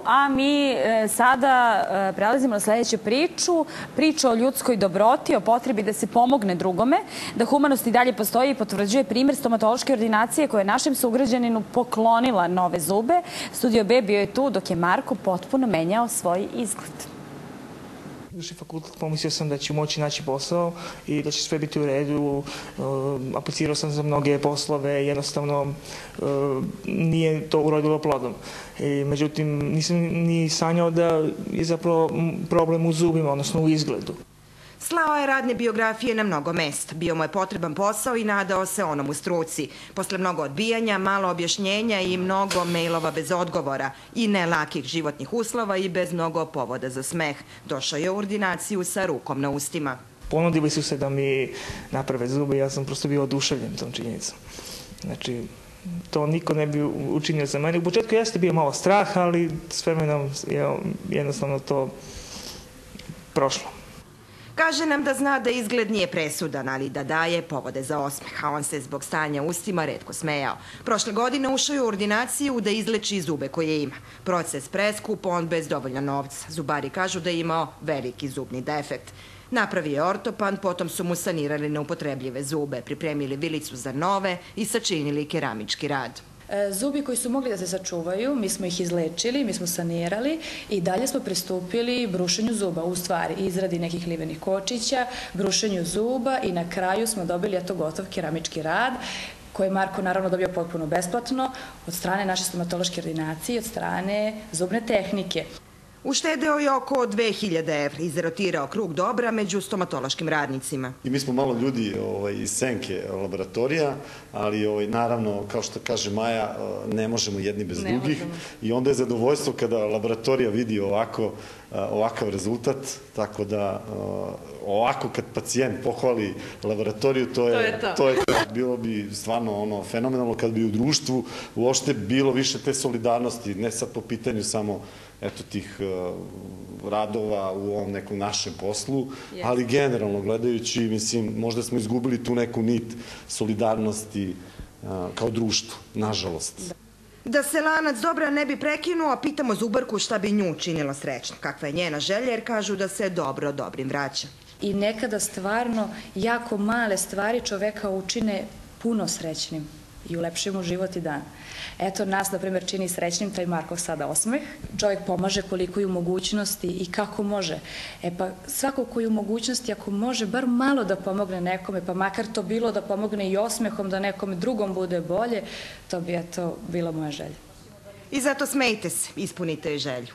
a mi sada prelazimo na sledeću priču. Priča o ljudskoj dobroti, o potrebi da se pomogne drugome, da humanost i dalje postoji i potvrđuje primjer stomatološke ordinacije koja je našem sugrađaninu poklonila nove zube. Studio B bio je tu dok je Marko potpuno menjao svoj izgled. Završi fakultet, pomislio sam da ću moći naći posao i da će sve biti u redu. Aplicirao sam za mnoge poslove, jednostavno nije to urodilo plodom. Međutim, nisam ni sanjao da je zapravo problem u zubima, odnosno u izgledu. Slao je radne biografije na mnogo mesta. Bio mu je potreban posao i nadao se onom u struci. Posle mnogo odbijanja, malo objašnjenja i mnogo mejlova bez odgovora i ne lakih životnih uslova i bez mnogo povoda za smeh, došao je u ordinaciju sa rukom na ustima. Ponudili su se da mi naprave zube i ja sam prosto bio oduševljen tom činjenicom. Znači, to niko ne bi učinio za mene. U početku jeste bio malo strah, ali s vremenom je jednostavno to prošlo. Kaže nam da zna da izgled nije presudan, ali da daje povode za osmeh, a on se zbog stanja ustima retko smejao. Prošle godine ušao je u ordinaciju da izleči zube koje ima. Proces preskup, on bez dovoljno novca. Zubari kažu da je imao veliki zubni defekt. Napravio je ortopan, potom su mu sanirali neupotrebljive zube, pripremili vilicu za nove i sačinili keramički rad. Zubi koji su mogli da se sačuvaju, mi smo ih izlečili, mi smo sanirali i dalje smo pristupili brušenju zuba, u stvari izradi nekih livenih kočića, brušenju zuba i na kraju smo dobili gotov keramički rad koji je Marko naravno dobio potpuno besplatno od strane naše stomatološke ordinacije i od strane zubne tehnike. Uštedeo je oko 2000 evra, izrotirao krug dobra među stomatološkim radnicima. I mi smo malo ljudi iz senke laboratorija, ali naravno, kao što kaže Maja, ne možemo jedni bez drugih. I onda je zadovoljstvo kada laboratorija vidi ovakav rezultat, tako da ovako kad pacijent pohvali laboratoriju, to je to. Bilo bi stvarno fenomenalno kad bi u društvu uopšte bilo više te solidarnosti, ne sad po pitanju samo tih radova u ovom nekom našem poslu, ali generalno gledajući, mislim, možda smo izgubili tu neku nit solidarnosti kao društvo, nažalost. Da se lanac dobra ne bi prekinuo, a pitamo zubarku šta bi nju činilo srećno. Kakva je njena želja, jer kažu da se dobro dobrim vraća. I nekada stvarno jako male stvari čoveka učine puno srećnim i ulepšaju mu život i dan. Eto, nas, na primjer, čini srećnim taj Markov sada osmeh. Čovjek pomaže koliko je u mogućnosti i kako može. Pa svako koji je u mogućnosti, ako može bar malo da pomogne nekome, pa makar to bilo da pomogne i osmehom, da nekome drugom bude bolje, to bi, bila moja želja. I zato smejte se, ispunite joj želju.